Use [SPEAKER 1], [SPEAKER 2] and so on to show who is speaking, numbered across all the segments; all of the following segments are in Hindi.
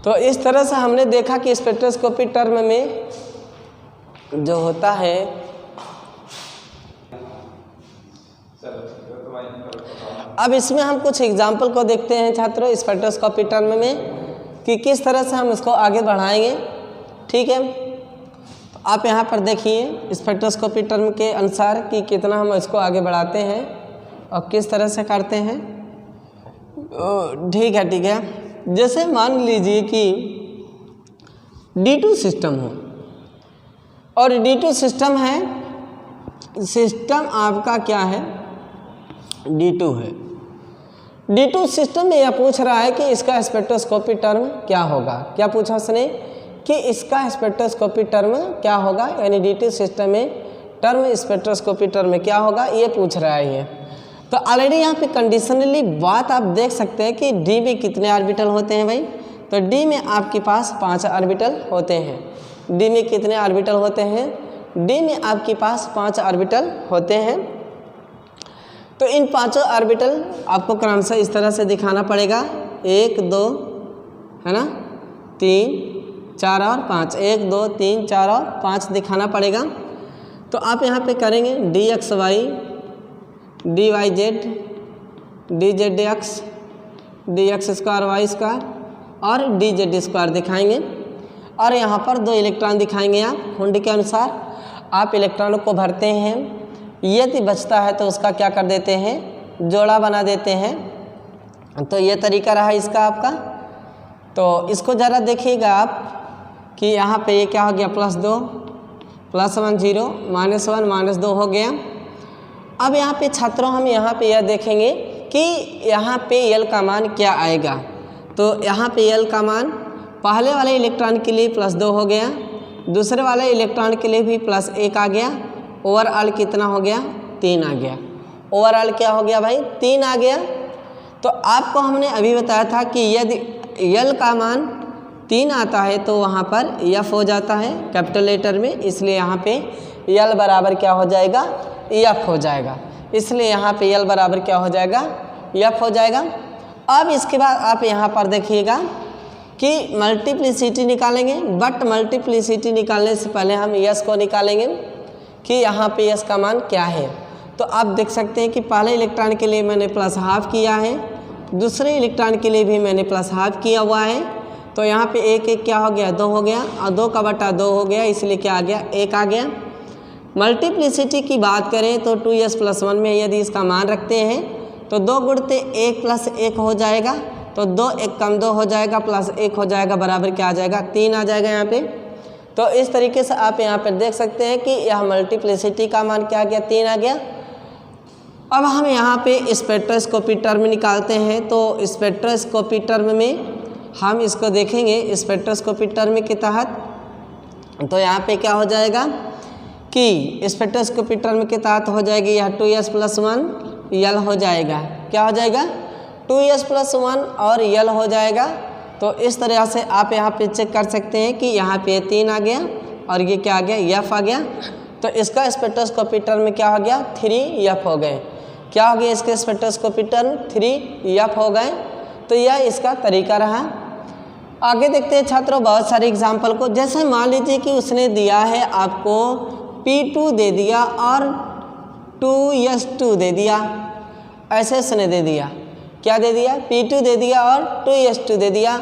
[SPEAKER 1] तो इस तरह से हमने देखा कि स्पेक्ट्रोस्कोपी टर्म में जो होता है अब इसमें हम कुछ एग्जाम्पल को देखते हैं छात्रों स्पेक्ट्रोस्कोपी टर्म में कि किस तरह से हम इसको आगे बढ़ाएंगे। ठीक है, तो आप यहाँ पर देखिए स्पेक्ट्रोस्कोपी टर्म के अनुसार कि कितना हम इसको आगे बढ़ाते हैं और किस तरह से करते हैं। ठीक है, जैसे मान लीजिए कि D2 सिस्टम हो और D2 सिस्टम है, सिस्टम आपका क्या है D2 है। D2 सिस्टम में यह पूछ रहा है कि इसका स्पेक्ट्रोस्कोपी टर्म क्या होगा। क्या पूछा उसने कि इसका स्पेक्ट्रोस्कोपी टर्म क्या होगा, यानी D2 सिस्टम में टर्म स्पेक्ट्रोस्कोपी टर्म क्या होगा, ये पूछ रहा है ये। तो ऑलरेडी यहाँ पे कंडीशनली बात आप देख सकते हैं कि D में कितने ऑर्बिटल होते हैं भाई। तो D में आपके पास 5 ऑर्बिटल होते हैं। D में कितने ऑर्बिटल होते हैं, D में आपके पास 5 ऑर्बिटल होते हैं। तो इन 5 ऑर्बिटल आपको क्रमशः इस तरह से दिखाना पड़ेगा, 1 2 है ना, 3 4 और 5, 1 2 3 4 और 5 दिखाना पड़ेगा। तो आप यहाँ पे करेंगे dxy dyz dzx dx square y square और dz स्क्वायर दिखाएंगे और यहाँ पर 2 इलेक्ट्रॉन दिखाएंगे। आप हुंडी के अनुसार आप इलेक्ट्रॉनों को भरते हैं, यदि बचता है तो उसका क्या कर देते हैं, जोड़ा बना देते हैं। तो ये तरीका रहा इसका आपका। तो इसको ज़रा देखिएगा आप कि यहाँ पे ये क्या हो गया, +2 +1 0 -1 -2 हो गया। अब यहाँ पे छात्रों हम यहाँ पे यह देखेंगे कि यहाँ पे L का मान क्या आएगा। तो यहाँ पे L का मान पहले वाले इलेक्ट्रॉन के लिए +2 हो गया, दूसरे वाले इलेक्ट्रॉन के लिए भी +1 आ गया, ओवरऑल कितना हो गया, 3 आ गया। ओवरऑल क्या हो गया भाई, 3 आ गया। तो आपको हमने अभी बताया था कि यदि L का मान 3 आता है तो वहाँ पर F हो जाता है कैपिटल लेटर में, इसलिए यहाँ पे L बराबर क्या हो जाएगा, F हो जाएगा। इसलिए यहाँ पे L बराबर क्या हो जाएगा, F हो जाएगा। अब इसके बाद आप यहाँ पर देखिएगा कि मल्टीप्लिसिटी निकालेंगे, बट मल्टीप्लिसिटी निकालने से पहले हम S को निकालेंगे कि यहाँ पे S का मान क्या है। तो आप देख सकते हैं कि पहले इलेक्ट्रॉन के लिए मैंने +½ किया है, दूसरे इलेक्ट्रॉन के लिए भी मैंने +½ किया हुआ है। तो यहाँ पे 1 1 क्या हो गया, 2 हो गया और 2 का बटा 2 हो गया, इसलिए क्या आ गया, 1 आ गया। मल्टीप्लिसिटी की बात करें तो 2s + 1 में यदि इसका मान रखते हैं तो 2 गुणते 1 + 1 हो जाएगा, तो 2 1 कम 2 हो जाएगा, +1 हो जाएगा, बराबर क्या आ जाएगा, 3 आ जाएगा यहाँ पे। तो इस तरीके से आप यहाँ पर देख सकते हैं कि यह मल्टीप्लिसिटी का मान क्या आ गया, 3 आ गया। अब हम यहाँ पे स्पेक्ट्रोस्कोपी टर्म निकालते हैं। तो स्पेक्ट्रोस्कोपी टर्म में हम इसको देखेंगे स्पेक्ट्रोस्कोपी टर्म के तहत। तो यहाँ पे क्या हो जाएगा कि स्पेक्ट्रोस्कोपी टर्म के तहत हो जाएगी यह 2s + 1 L हो जाएगा। क्या हो जाएगा, 2s + 1 और L हो जाएगा। तो इस तरह से आप यहाँ पे चेक कर सकते हैं कि यहाँ पे 3 आ गया और ये क्या आ गया, F आ गया। तो इसका स्पेक्ट्रोस्कोपी टर्म क्या हो गया, 3F हो गए। क्या हो गया इसके स्पेक्ट्रोस्कोपी टर्म, 3F हो गए। तो यह इसका तरीका रहा। आगे देखते हैं छात्रों बहुत सारे एग्जाम्पल को। जैसे मान लीजिए कि उसने दिया है आपको P2 दे दिया और 2s2 दे दिया, ऐसे उसने दे दिया, क्या दे दिया, P2 दे दिया और 2s2 दे दिया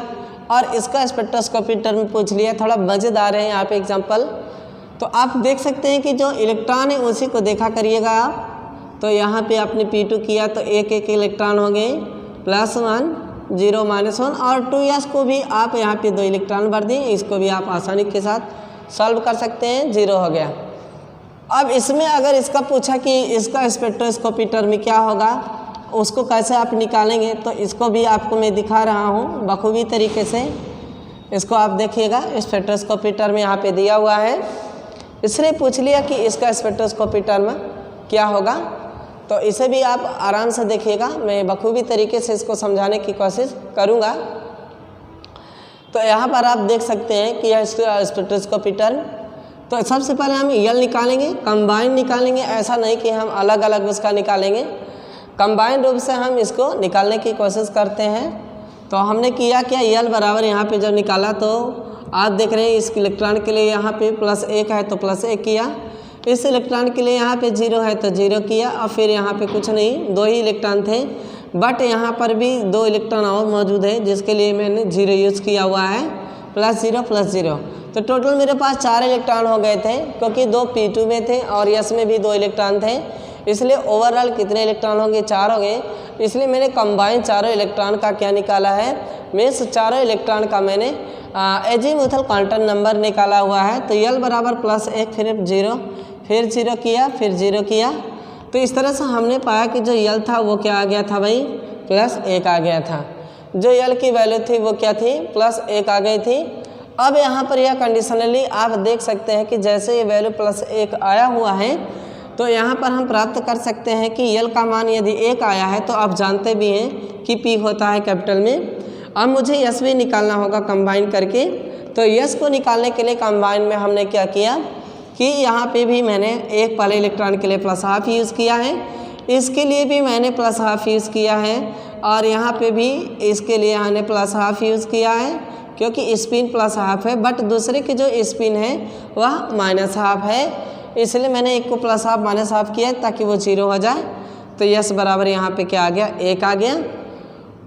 [SPEAKER 1] और इसका स्पेक्ट्रोस्कोपी टर्म पूछ लिया। थोड़ा मज़ेदार है यहाँ पे एग्जाम्पल। तो आप देख सकते हैं कि जो इलेक्ट्रॉन है उसी को देखा करिएगा आप। तो यहाँ पे आपने P2 किया तो 1 1 इलेक्ट्रॉन हो गए, +1 0 -1 और 2s को भी आप यहाँ पे 2 इलेक्ट्रॉन भर दिए, इसको भी आप आसानी के साथ सॉल्व कर सकते हैं, 0 हो गया। अब इसमें अगर इसका पूछा कि इसका स्पेक्ट्रोस्कोपी टर्म क्या होगा, उसको कैसे आप निकालेंगे, तो इसको भी आपको मैं दिखा रहा हूँ बखूबी तरीके से। इसको आप देखिएगा, स्पेक्ट्रोस्कोपी टर्म यहाँ पे दिया हुआ है, इसने पूछ लिया कि इसका स्पेक्ट्रोस्कोपी टर्म क्या होगा। तो इसे भी आप आराम से देखिएगा, मैं बखूबी तरीके से इसको समझाने की कोशिश करूँगा। तो यहाँ पर आप देख सकते हैं कि यह स्पेक्ट्रोस्कोपी टर्म। तो सबसे पहले हम L निकालेंगे, कंबाइन निकालेंगे, ऐसा नहीं कि हम अलग अलग उसका निकालेंगे, कंबाइन रूप से हम इसको निकालने की कोशिश करते हैं। तो हमने किया क्या, यल बराबर यहाँ पे जब निकाला तो आप देख रहे हैं इस इलेक्ट्रॉन के लिए यहाँ पे +1 है तो +1 किया, इस इलेक्ट्रॉन के लिए यहाँ पे 0 है तो 0 किया, और फिर यहाँ पे कुछ नहीं, 2 ही इलेक्ट्रॉन थे, बट यहाँ पर भी 2 इलेक्ट्रॉन और मौजूद है जिसके लिए मैंने 0 यूज़ किया हुआ है, +0 तो टोटल मेरे पास 4 इलेक्ट्रॉन हो गए थे, क्योंकि 2 p2 में थे और यस में भी 2 इलेक्ट्रॉन थे, इसलिए ओवरऑल कितने इलेक्ट्रॉन होंगे, 4 हो गए। इसलिए मैंने कंबाइन चारों इलेक्ट्रॉन का क्या निकाला है, मीन्स चारों इलेक्ट्रॉन का मैंने एजीमुथल क्वांटम नंबर निकाला हुआ है। तो यल बराबर +1 फिर 0 फिर 0 किया फिर 0 किया, तो इस तरह से हमने पाया कि जो यल था वो क्या आ गया था भाई, +1 आ गया था। जो यल की वैल्यू थी वो क्या थी, +1 आ गई थी। अब यहाँ पर यह कंडीशनली आप देख सकते हैं कि जैसे ये वैल्यू +1 आया हुआ है तो यहाँ पर हम प्राप्त कर सकते हैं कि यल का मान यदि 1 आया है तो आप जानते भी हैं कि p होता है कैपिटल में। अब मुझे यस भी निकालना होगा कंबाइन करके, तो यस को निकालने के लिए कंबाइन में हमने क्या किया कि यहाँ पे भी मैंने एक पहले इलेक्ट्रॉन के लिए +½ यूज़ किया है, इसके लिए भी मैंने +½ यूज़ किया है, और यहाँ पे भी इसके लिए हमने +½ यूज़ किया है, क्योंकि स्पिन +½ है, बट दूसरे की जो स्पिन है वह -½ है, इसलिए मैंने एक को +½ -½ किया ताकि वो 0 हो जाए। तो यस बराबर यहाँ पे क्या आ गया, 1 आ गया।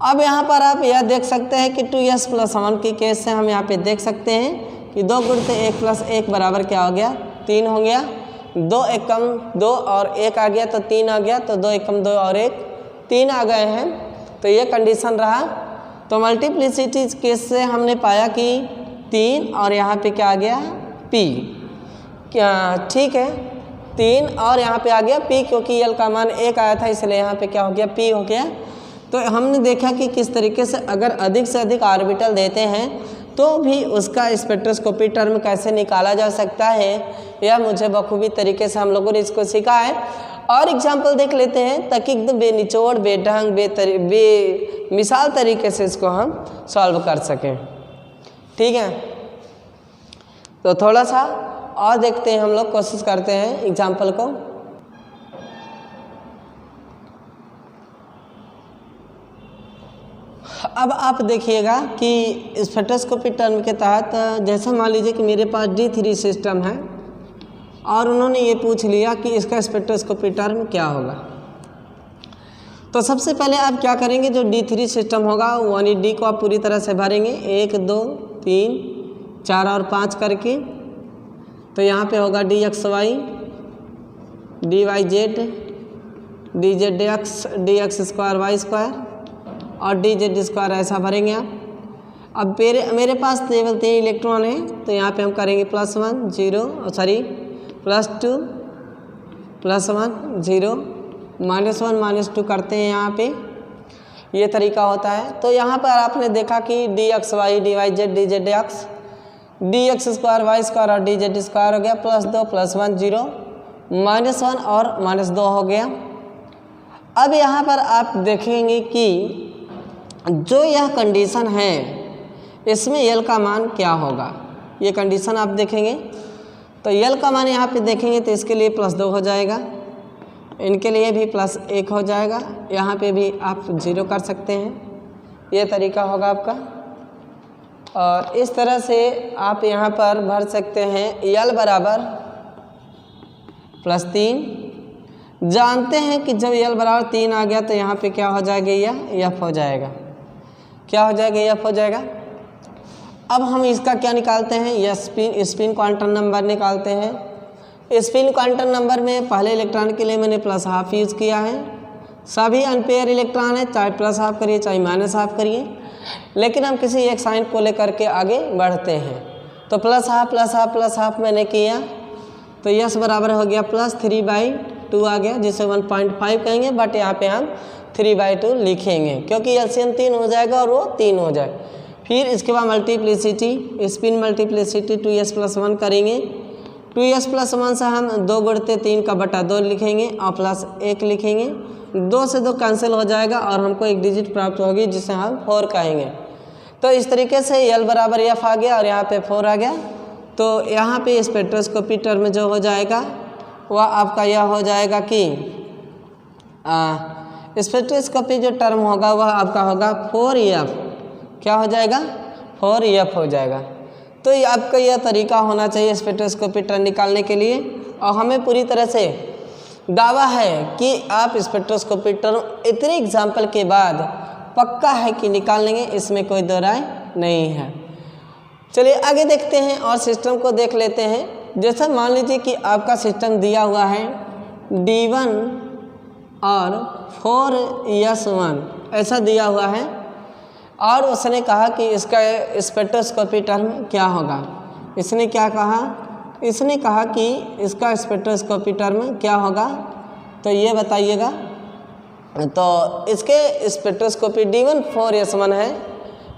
[SPEAKER 1] अब यहाँ पर आप यह देख सकते हैं कि 2s + 1 के केस से हम यहाँ पे देख सकते हैं कि 2 × 1 + 1 बराबर क्या हो गया, 3 हो गया। 2 एकम 2 और 1 आ गया तो 3 आ गया, तो 2 एकम 2 और 1 3 आ गए हैं। तो ये कंडीशन रहा। तो मल्टीप्लिसिटी केस से हमने पाया कि 3 और यहाँ पे क्या आ गया, p, क्या ठीक है 3 और यहाँ पे आ गया p, क्योंकि यल का मान 1 आया था इसलिए यहाँ पे क्या हो गया, p हो गया। तो हमने देखा कि किस तरीके से अगर अधिक से अधिक ऑर्बिटल देते हैं तो भी उसका स्पेक्ट्रोस्कोपी टर्म कैसे निकाला जा सकता है, यह मुझे बखूबी तरीके से हम लोगों ने इसको सीखा है। और एग्जाम्पल देख लेते हैं ताकि एकदम बेनिचोड़ बेढंग बेमिसाल तरीके से इसको हम सॉल्व कर सकें, ठीक है। तो थोड़ा सा और देखते हैं, हम लोग कोशिश करते हैं एग्जाम्पल को। अब आप देखिएगा कि स्पेक्ट्रोस्कोपी टर्म के तहत जैसे मान लीजिए कि मेरे पास D3 सिस्टम है और उन्होंने ये पूछ लिया कि इसका स्पेक्ट्रोस्कोपी टर्म क्या होगा। तो सबसे पहले आप क्या करेंगे, जो D3 सिस्टम होगा यानी D को आप पूरी तरह से भरेंगे 1 2 3 4 और 5 करके। तो यहाँ पे होगा dxy dyz dzx dx² y² और dz², ऐसा भरेंगे आप। अब मेरे पास केवल 3 इलेक्ट्रॉन है तो यहाँ पे हम करेंगे +1 0 +2 +1 0 -1 -2 करते हैं, यहाँ पे ये तरीका होता है। तो यहाँ पर आपने देखा कि dxy dyz dzx dx² y² और dz² हो गया, +2 +1 0 -1 और -2 हो गया। अब यहाँ पर आप देखेंगे कि जो यह कंडीशन है इसमें यल का मान क्या होगा, ये कंडीशन आप देखेंगे। तो यल का मान यहाँ पे देखेंगे तो इसके लिए +2 हो जाएगा, इनके लिए भी +1 हो जाएगा, यहाँ पे भी आप 0 कर सकते हैं, ये तरीका होगा आपका। और इस तरह से आप यहाँ पर भर सकते हैं यल बराबर +3। जानते हैं कि जब यल बराबर 3 आ गया तो यहाँ पे क्या हो जाएगा, यह f हो जाएगा, क्या हो जाएगा, यह f हो जाएगा। अब हम इसका क्या निकालते हैं, यह स्पिन क्वांटम नंबर निकालते हैं। स्पिन क्वांटम नंबर में पहले इलेक्ट्रॉन के लिए मैंने +½ यूज़ किया है। सभी अनपेयर इलेक्ट्रॉन है, चाहे +½ करिए चाहे -½ करिए, लेकिन हम किसी एक साइन को लेकर के आगे बढ़ते हैं। तो +½ मैंने किया तो यस बराबर हो गया +3/2 आ गया, जिसे 1.5 कहेंगे, बट यहाँ पे हम 3/2 लिखेंगे क्योंकि एलसीएम 3 हो जाएगा और वो 3 हो जाए। फिर इसके बाद मल्टीप्लिसिटी, स्पिन मल्टीप्लिसिटी 2s + 1 करेंगे। 2s + 1 से हम 2 × 3 का बटा 2 लिखेंगे और +1 लिखेंगे। 2 से 2 कैंसिल हो जाएगा और हमको एक डिजिट प्राप्त होगी जिसे हम 4 कहेंगे। तो इस तरीके से यल बराबर f आ गया और यहाँ पे 4 आ गया। तो यहाँ पे स्पेक्ट्रोस्कोपी टर्म जो हो जाएगा वह आपका यह हो जाएगा कि स्पेक्ट्रोस्कोपी जो टर्म होगा वह आपका होगा 4f क्या हो जाएगा 4f हो जाएगा। तो ये आपका यह तरीका होना चाहिए स्पेक्ट्रोस्कोपी टर्म निकालने के लिए। और हमें पूरी तरह से दावा है कि आप स्पेक्ट्रोस्कोपी टर्म इतने एग्जाम्पल के बाद पक्का है कि निकाल लेंगे, इसमें कोई दो राय नहीं है। चलिए आगे देखते हैं और सिस्टम को देख लेते हैं। जैसा मान लीजिए कि आपका सिस्टम दिया हुआ है D1 और 4s1 ऐसा दिया हुआ है और उसने कहा कि इसका स्पेक्ट्रोस्कोपी टर्म क्या होगा। इसने क्या कहा, इसने कहा कि इसका स्पेक्ट्रोस्कोपी टर्म क्या होगा, तो ये बताइएगा। तो इसके स्पेक्ट्रोस्कोपी D1 4s1 है,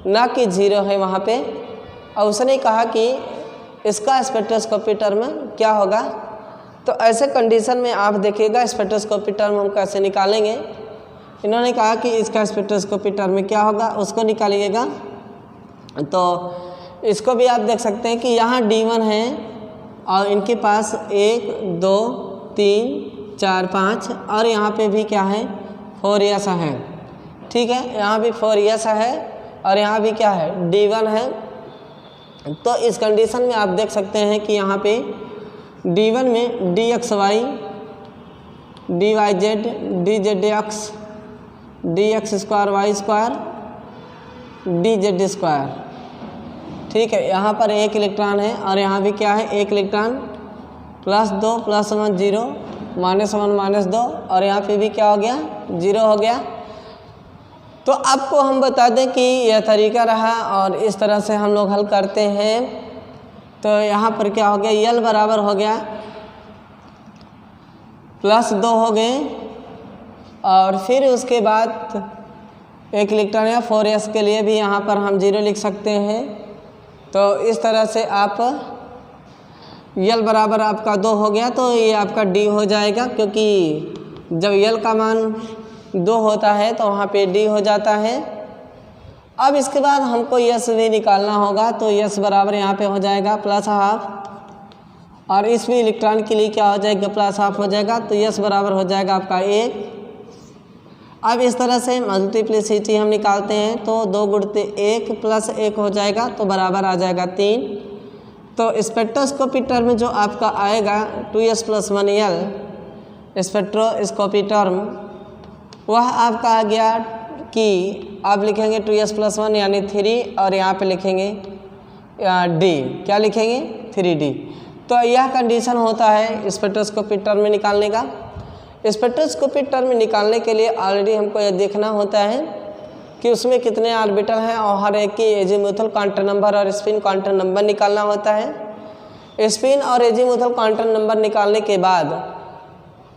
[SPEAKER 1] ना कि 0 है वहाँ पे। और उसने कहा कि इसका स्पेक्ट्रोस्कोपी टर्म क्या होगा। तो ऐसे कंडीशन में आप देखिएगा स्पेक्ट्रोस्कोपी टर्म हम कैसे निकालेंगे। इन्होंने कहा कि इसका स्पेक्ट्रोस्कोपी टर्म क्या होगा, उसको निकालिएगा। तो इसको भी आप देख सकते हैं कि यहाँ D1 है और इनके पास 1 2 3 4 5 और यहाँ पे भी क्या है 4s है। ठीक है, यहाँ भी 4s है और यहाँ भी क्या है D1 है। तो इस कंडीशन में आप देख सकते हैं कि यहाँ पे D1 में dxy, dyz, dzx, dx square y square, dz square. ठीक है, यहाँ पर 1 इलेक्ट्रॉन है और यहाँ भी क्या है 1 इलेक्ट्रॉन, +2 +1 0 -1 -2 और यहाँ पे भी क्या हो गया 0 हो गया। तो आपको हम बता दें कि यह तरीका रहा और इस तरह से हम लोग हल करते हैं। तो यहाँ पर क्या हो गया L बराबर हो गया +2 हो गए और फिर उसके बाद 1 इलेक्ट्रॉन या 4s के लिए भी यहाँ पर हम 0 लिख सकते हैं। तो इस तरह से आप L बराबर आपका 2 हो गया तो ये आपका D हो जाएगा, क्योंकि जब L का मान 2 होता है तो वहाँ पे D हो जाता है। अब इसके बाद हमको यस भी निकालना होगा, तो यस बराबर यहाँ पे हो जाएगा +12 और इसमें इलेक्ट्रॉन के लिए क्या हो जाएगा +12 हो जाएगा। तो यस बराबर हो जाएगा आपका 1। अब इस तरह से मल्टीप्लिसिटी हम निकालते हैं तो 2 × 1 + 1 हो जाएगा तो बराबर आ जाएगा 3। तो स्पेक्ट्रोस्कोपी टर्म जो आपका आएगा 2s + 1l स्पेक्ट्रोस्कोपी टर्म वह आपका आ गया कि आप लिखेंगे 2s + 1 यानी 3 और यहाँ पे लिखेंगे D, क्या लिखेंगे 3D। तो यह कंडीशन होता है स्पेक्ट्रोस्कोपी टर्म निकालने का। स्पेक्ट्रोस्कोपी टर्म निकालने के लिए ऑलरेडी हमको यह देखना होता है कि उसमें कितने ऑर्बिटल हैं और हर एक की एजीमुथल क्वांटम नंबर और स्पिन क्वांटम नंबर निकालना होता है। स्पिन और एजीमुथल क्वांटम नंबर निकालने के बाद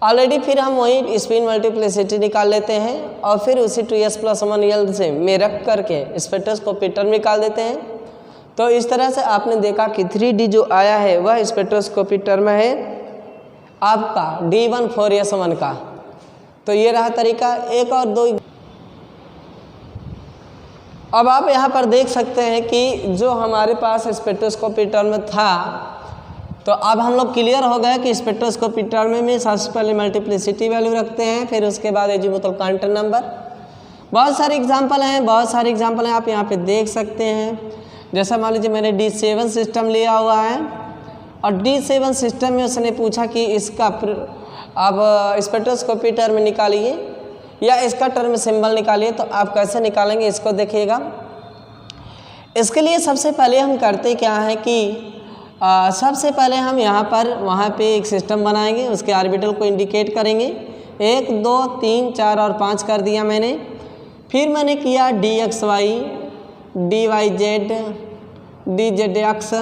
[SPEAKER 1] ऑलरेडी फिर हम वही स्पिन मल्टीप्लिसिटी निकाल लेते हैं और फिर उसी 2s + 1l से में रख करके स्पेक्ट्रोस्कोपी टर्म निकाल देते हैं। तो इस तरह से आपने देखा कि 3D जो आया है वह स्पेक्ट्रोस्कोपी टर्म है आपका D1 4s1 का। तो ये रहा तरीका 1 और 2। अब आप यहाँ पर देख सकते हैं कि जो हमारे पास स्पेक्ट्रोस्कोपी टर्म था, तो अब हम लोग क्लियर हो गए कि स्पेक्ट्रोस्कोपी टर्म में सबसे पहले मल्टीप्लिसिटी वैल्यू रखते हैं, फिर उसके बाद एजीमुथल क्वांटम नंबर। बहुत सारे एग्जांपल हैं, आप यहाँ पे देख सकते हैं। जैसा मान लीजिए मैंने D7 सिस्टम लिया हुआ है और D7 सिस्टम में उसने पूछा कि इसका आप स्पेक्ट्रोस्कोपी टर्म निकालिए या इसका टर्म सिंबल निकालिए। तो आप कैसे निकालेंगे इसको देखिएगा। इसके लिए सबसे पहले हम करते क्या है कि सबसे पहले हम यहाँ पर वहाँ पे एक सिस्टम बनाएंगे, उसके ऑर्बिटल को इंडिकेट करेंगे। 1 2 3 4 और 5 कर दिया मैंने। फिर मैंने किया dxy, dyz, dzx,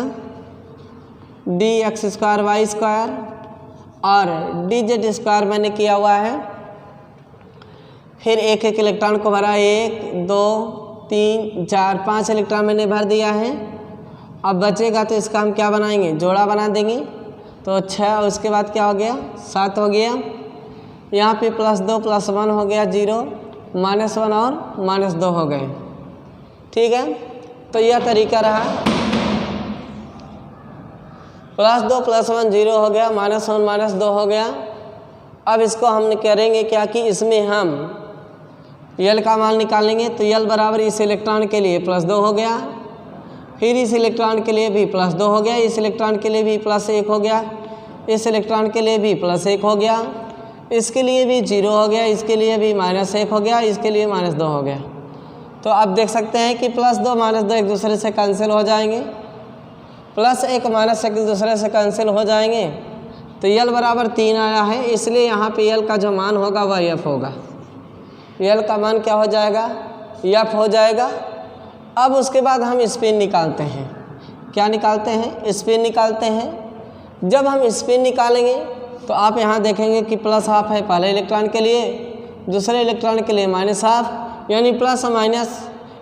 [SPEAKER 1] dx square y square और dz स्क्वायर मैंने किया हुआ है। फिर एक एक इलेक्ट्रॉन को भरा, 1 2 3 4 5 इलेक्ट्रॉन मैंने भर दिया है। अब बचेगा तो इसका हम क्या बनाएंगे, जोड़ा बना देंगे। तो 6, उसके बाद क्या हो गया 7 हो गया। यहाँ पे +2 + 1 हो गया 0, -1 और -2 हो गए। ठीक है, तो यह तरीका रहा। +2 + 1 0 हो गया, -1 -2 हो गया। अब इसको हम करेंगे क्या कि इसमें हम यल का मान निकालेंगे तो यल बराबर इस इलेक्ट्रॉन के लिए +2 हो गया, फिर इस इलेक्ट्रॉन के लिए भी +2 हो गया, इस इलेक्ट्रॉन के लिए भी +1 हो गया, इस इलेक्ट्रॉन के लिए भी +1 हो गया, इसके लिए भी 0 हो गया, इसके लिए भी -1 हो गया, इसके लिए -2 हो गया। तो आप देख सकते हैं कि +2 -2 एक दूसरे से कैंसिल हो जाएंगे, +1 -1 एक दूसरे से कैंसिल हो जाएंगे। तो यल बराबर 3 आया है, इसलिए यहाँ पे यल का जो मान होगा वह एफ होगा। यल का मान क्या हो जाएगा? एफ हो जाएगा। अब उसके बाद हम स्पिन निकालते हैं। क्या निकालते हैं? स्पिन निकालते हैं। जब हम स्पिन निकालेंगे तो आप यहाँ देखेंगे कि +½ है पहले इलेक्ट्रॉन के लिए, दूसरे इलेक्ट्रॉन के लिए -½ यानी प्लस और माइनस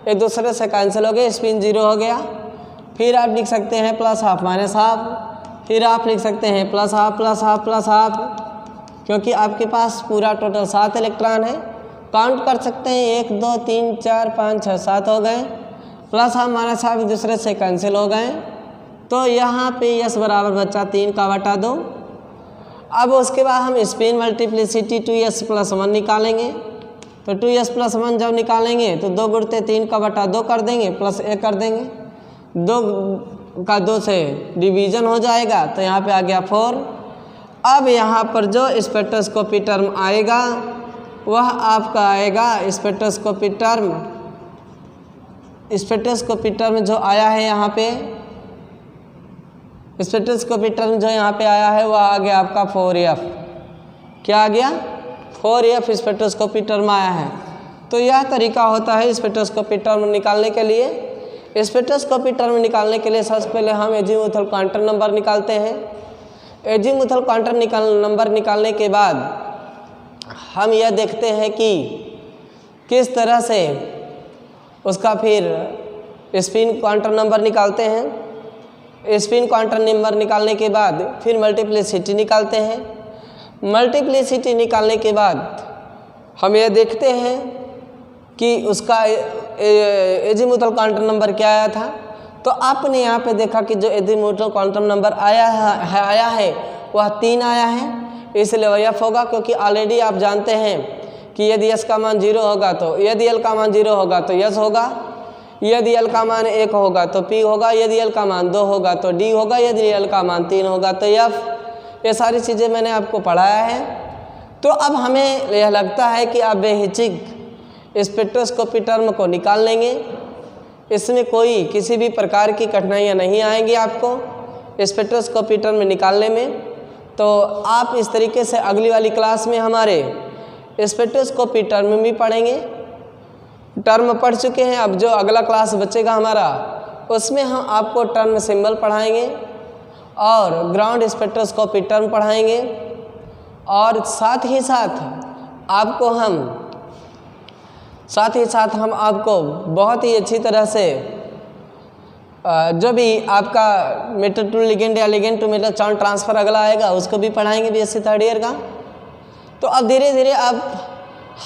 [SPEAKER 1] एक दूसरे से कैंसिल हो गए, स्पिन 0 हो गया। फिर आप लिख सकते हैं +½ -½ फिर आप लिख सकते हैं +½ क्योंकि आपके पास पूरा टोटल 7 इलेक्ट्रॉन है। काउंट कर सकते हैं 1 2 3 4 5 6 7 हो गए, +½ एक दूसरे से कैंसिल हो गए। तो यहाँ पे यस बराबर बच्चा 3 का बटा 2। अब उसके बाद हम स्पिन मल्टीप्लिसिटी 2s + 1 निकालेंगे। तो 2s + 1 जब निकालेंगे तो 2 गुणते 3 का बटा 2 कर देंगे, +1 कर देंगे, 2 का 2 से डिवीज़न हो जाएगा तो यहाँ पे आ गया 4। अब यहाँ पर जो स्पेक्ट्रोस्कोपी टर्म आएगा वह आपका आएगा स्पेक्ट्रोस्कोपी टर्म जो आया है यहाँ पे, स्पेक्ट्रोस्कोपी टर्म जो यहाँ पे आया है वह आ गया आपका 4f। क्या आ गया? 4f स्पेक्ट्रोस्कोपी टर्म आया है। तो यह तरीका होता है स्पेक्ट्रोस्कोपी टर्म निकालने के लिए। स्पेक्ट्रोस्कोपी टर्म निकालने के लिए सबसे पहले हम एजीमुथल क्वांटम नंबर निकालते हैं। एजीमुथल क्वांटम नंबर निकालने के बाद हम यह देखते हैं कि किस तरह से उसका फिर स्पिन क्वांटम नंबर निकालते हैं। स्पिन क्वांटम नंबर निकालने के बाद फिर मल्टीप्लिसिटी निकालते हैं। मल्टीप्लिसिटी निकालने के बाद हम यह देखते हैं कि उसका एजीमुथल क्वांटम नंबर क्या आया था। तो आपने यहाँ पे देखा कि जो एजीमुथल क्वांटम नंबर आया है वह 3 आया है, इसलिए वह एफ होगा। क्योंकि ऑलरेडी आप जानते हैं कि यदि एस का मान 0 होगा तो यदि एल का मान 0 होगा तो यस होगा, यदि एल का मान 1 होगा तो पी होगा, यदि एल का मान 2 होगा तो डी होगा, यदि एल का मान 3 होगा तो एफ। ये सारी चीज़ें मैंने आपको पढ़ाया है। तो अब हमें यह लगता है कि आप बेहिचक स्पेक्ट्रोस्कोपी टर्म को निकाल लेंगे। इसमें कोई किसी भी प्रकार की कठिनाइयाँ नहीं आएंगी आपको स्पेक्ट्रोस्कोपी टर्म निकालने में। तो आप इस तरीके से अगली वाली क्लास में हमारे स्पेक्ट्रोस्कोपी टर्म भी पढ़ेंगे। टर्म पढ़ चुके हैं, अब जो अगला क्लास बचेगा हमारा उसमें हम आपको टर्म सिंबल पढ़ाएंगे और ग्राउंड स्पेक्ट्रोस्कोपी टर्म पढ़ाएंगे। और साथ ही साथ हम आपको बहुत ही अच्छी तरह से जो भी आपका मेटल टू लिगेंड या ligand to metal charge transfer अगला आएगा उसको भी पढ़ाएंगे बीएससी 3rd ईयर का। तो अब धीरे धीरे अब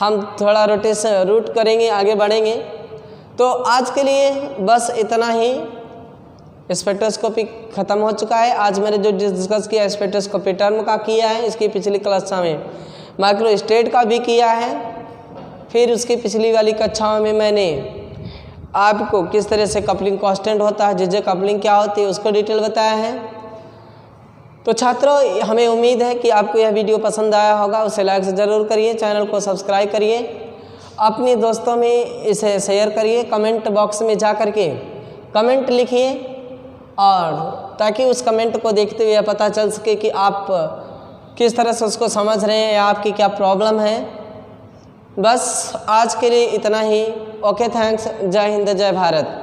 [SPEAKER 1] हम थोड़ा रूट करेंगे, आगे बढ़ेंगे। तो आज के लिए बस इतना ही। स्पेक्ट्रोस्कोपी ख़त्म हो चुका है। आज मैंने जो डिस्कस किया स्पेक्ट्रोस्कोपी टर्म का किया है, इसकी पिछली कक्षा में माइक्रोस्टेट का भी किया है। फिर उसकी पिछली वाली कक्षाओं में मैंने आपको किस तरह से कपलिंग कांस्टेंट होता है, जे कपलिंग क्या होती है, उसको डिटेल बताया है। तो छात्रों, हमें उम्मीद है कि आपको यह वीडियो पसंद आया होगा। उसे लाइक ज़रूर करिए, चैनल को सब्सक्राइब करिए, अपने दोस्तों में इसे शेयर करिए, कमेंट बॉक्स में जा कर के कमेंट लिखिए और ताकि उस कमेंट को देखते हुए पता चल सके कि आप किस तरह से उसको समझ रहे हैं या आपकी क्या प्रॉब्लम है। बस आज के लिए इतना ही। Okay, thanks. जय हिंद, जय भारत।